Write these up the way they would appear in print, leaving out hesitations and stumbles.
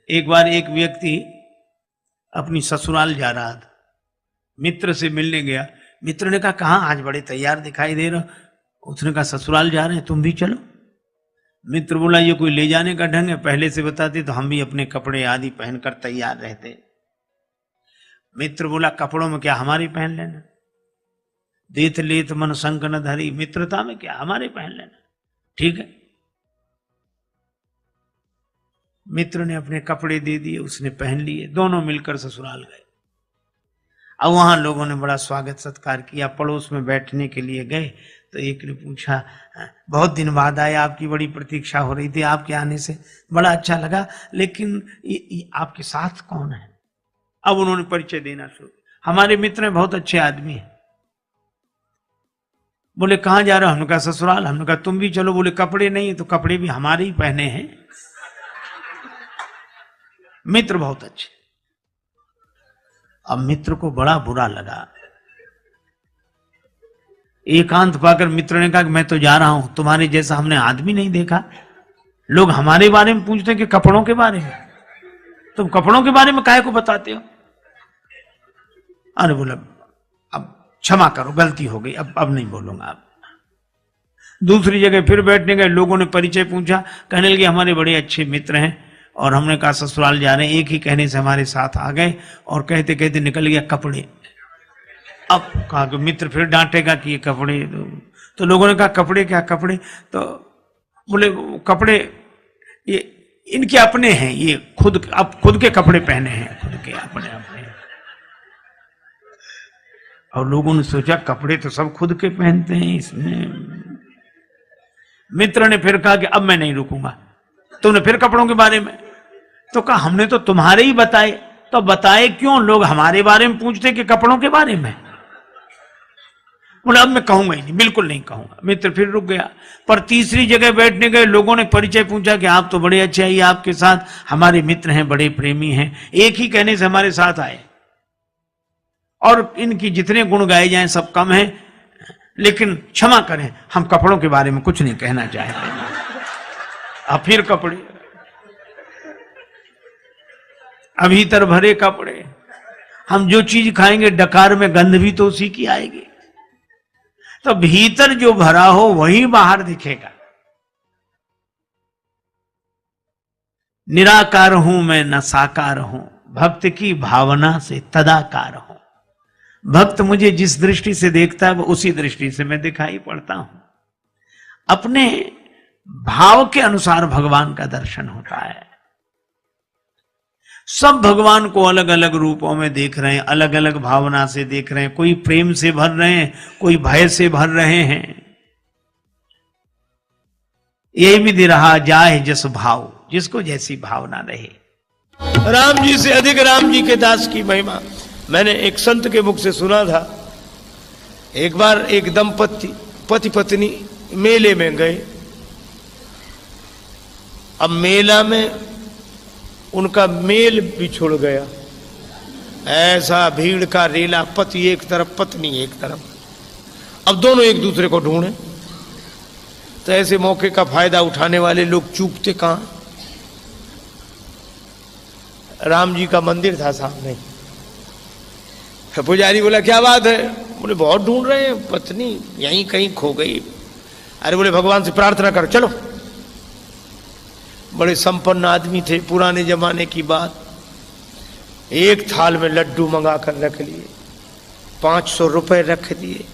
एक बार एक व्यक्ति अपनी ससुराल जा रहा था, मित्र से मिलने गया। मित्र ने कहा कहाँ आज बड़े तैयार दिखाई दे रहे हो। उसने कहा ससुराल जा रहे हैं, तुम भी चलो। मित्र बोला ये कोई ले जाने का ढंग है, पहले से बताते तो हम भी अपने कपड़े आदि पहनकर तैयार रहते। मित्र बोला कपड़ों में क्या हमारे पहन लेना, देत लेत मन संग न धरी, मित्रता में क्या हमारे पहन लेना, ठीक है। मित्र ने अपने कपड़े दे दिए, उसने पहन लिए, दोनों मिलकर ससुराल गए। अब वहां लोगों ने बड़ा स्वागत सत्कार किया, पड़ोस में बैठने के लिए गए तो एक ने पूछा बहुत दिन बाद आए, आपकी बड़ी प्रतीक्षा हो रही थी, आपके आने से बड़ा अच्छा लगा, लेकिन ये आपके साथ कौन है। अब उन्होंने परिचय देना शुरू, हमारे मित्र हैं, बहुत अच्छे आदमी हैं। बोले कहां जा रहे हो, हमने कहा ससुराल। हमने कहा तुम भी चलो। बोले कपड़े नहीं, तो कपड़े भी हमारे ही पहने हैं। मित्र बहुत अच्छे। अब मित्र को बड़ा बुरा लगा, एकांत पाकर मित्र ने कहा कि मैं तो जा रहा हूं, तुम्हारे जैसा हमने आदमी नहीं देखा। लोग हमारे बारे में पूछते हैं कि कपड़ों के बारे में, तुम कपड़ों के बारे में काहे को बताते हो। अरे बोला अब क्षमा करो, गलती हो गई, अब नहीं बोलूंगा। अब दूसरी जगह फिर बैठने गए, लोगों ने परिचय पूछा, कहने लगे हमारे बड़े अच्छे मित्र हैं, और हमने कहा ससुराल जा रहे हैं। एक ही कहने से हमारे साथ आ गए और कहते कहते निकल गया कपड़े। अब कहा कि मित्र फिर डांटेगा कि ये कपड़े, तो लोगों ने कहा कपड़े क्या कपड़े, तो बोले कपड़े ये इनके अपने हैं, ये खुद के कपड़े पहने हैं, खुद के अपने अपने। और लोगों ने सोचा कपड़े तो सब खुद के पहनते हैं इसमें। मित्र ने फिर कहा कि अब मैं नहीं रुकूंगा, तुमने फिर कपड़ों के बारे में, तो कहा हमने तो तुम्हारे ही बताए। तो बताए क्यों, लोग हमारे बारे में पूछते कि कपड़ों के बारे में। बोले अब मैं कहूंगा ही नहीं, बिल्कुल नहीं कहूंगा। मित्र फिर रुक गया, पर तीसरी जगह बैठने गए, लोगों ने परिचय पूछा कि आप तो बड़े अच्छे हैं, आपके साथ हमारे मित्र हैं, बड़े प्रेमी हैं, एक ही कहने से हमारे साथ आए, और इनकी जितने गुण गाए जाएं सब कम है, लेकिन क्षमा करें हम कपड़ों के बारे में कुछ नहीं कहना चाहते। अब फिर कपड़े, अब भीतर भरे कपड़े। हम जो चीज खाएंगे डकार में गंध भी तो उसी की आएगी, तो भीतर जो भरा हो वही बाहर दिखेगा। निराकार हूं मैं न साकार हूं, भक्त की भावना से तदाकार हूं। भक्त मुझे जिस दृष्टि से देखता है वो उसी दृष्टि से मैं दिखाई पड़ता हूं। अपने भाव के अनुसार भगवान का दर्शन होता है। सब भगवान को अलग अलग रूपों में देख रहे हैं, अलग अलग भावना से देख रहे हैं। कोई प्रेम से भर रहे हैं, कोई भय से भर रहे हैं। यही भी दे रहा जाए जस भाव, जिसको जैसी भावना रहे। राम जी से अधिक राम जी के दास की महिमा मैंने एक संत के मुख से सुना था। एक बार एक दंपति पति पत्नी मेले में गए। अब मेला में उनका मेल बिछुड़ गया, ऐसा भीड़ का रेला, पति एक तरफ पत्नी एक तरफ। अब दोनों एक दूसरे को ढूंढे, तो ऐसे मौके का फायदा उठाने वाले लोग चूकते कहां। राम जी का मंदिर था सामने। पुजारी बोला क्या बात है। बोले बहुत ढूंढ रहे हैं, पत्नी यहीं कहीं खो गई। अरे बोले भगवान से प्रार्थना करो, चलो। बड़े संपन्न आदमी थे, पुराने जमाने की बात। एक थाल में लड्डू मंगा कर रख लिए, 500 रुपए रख दिए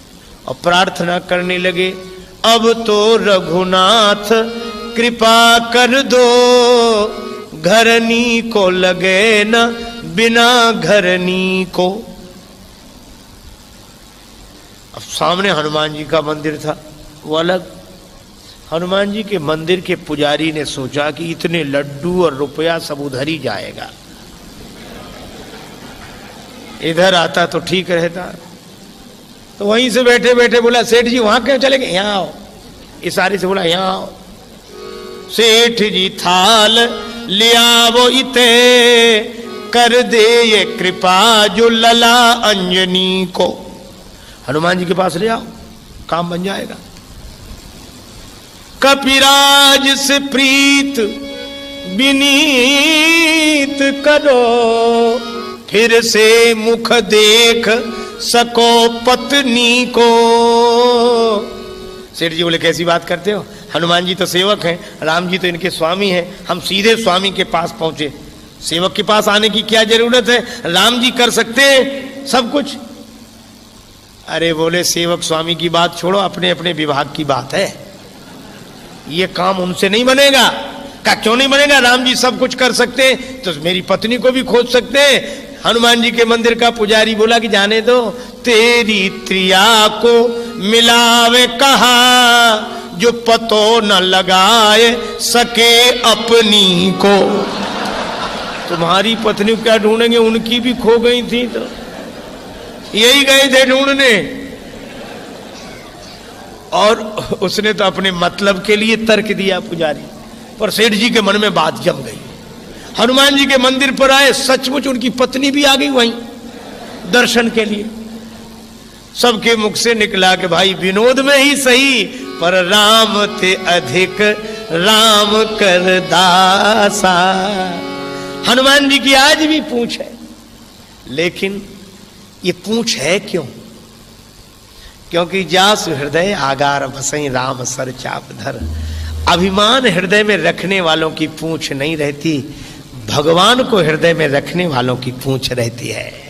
और प्रार्थना करने लगे, अब तो रघुनाथ कृपा कर दो, घरनी को लगे न बिना घरनी को। अब सामने हनुमान जी का मंदिर था, वो अलग। हनुमान जी के मंदिर के पुजारी ने सोचा कि इतने लड्डू और रुपया सब उधर ही जाएगा, इधर आता तो ठीक रहता। तो वहीं से बैठे बैठे बोला सेठ जी वहां क्यों चले गए, यहां आओ। इशारे से बोला यहां आओ। सेठ जी थाल लिया वो इते, कर दे ये कृपा जो लला अंजनी को। हनुमान जी के पास ले आओ, काम बन जाएगा। कपिराज से प्रीत विनीत करो, फिर से मुख देख सको पत्नी को। सेठ जी बोले कैसी बात करते हो, हनुमान जी तो सेवक हैं, राम जी तो इनके स्वामी हैं, हम सीधे स्वामी के पास पहुंचे, सेवक के पास आने की क्या जरूरत है, राम जी कर सकते हैं सब कुछ। अरे बोले सेवक स्वामी की बात छोड़ो, अपने अपने विभाग की बात है, ये काम उनसे नहीं बनेगा। क्या क्यों नहीं बनेगा, राम जी सब कुछ कर सकते हैं तो मेरी पत्नी को भी खोज सकते हैं। हनुमान जी के मंदिर का पुजारी बोला कि जाने दो, तेरी त्रिया को मिलावे कहा, जो पतो न लगाए सके अपनी को। तुम्हारी पत्नी क्या ढूंढेंगे, उनकी भी खो गई थी तो यही गए थे ढूंढने। और उसने तो अपने मतलब के लिए तर्क दिया पुजारी, पर सेठ जी के मन में बात जम गई। हनुमान जी के मंदिर पर आए, सचमुच उनकी पत्नी भी आ गई वहीं दर्शन के लिए। सबके मुख से निकला कि भाई विनोद में ही सही, पर राम ते अधिक राम कर दासा। हनुमान जी की आज भी पूंछ है, लेकिन ये पूंछ है क्यों? क्योंकि जासु हृदय आगार बसई राम सर चाप धर। अभिमान हृदय में रखने वालों की पूंछ नहीं रहती, भगवान को हृदय में रखने वालों की पूंछ रहती है।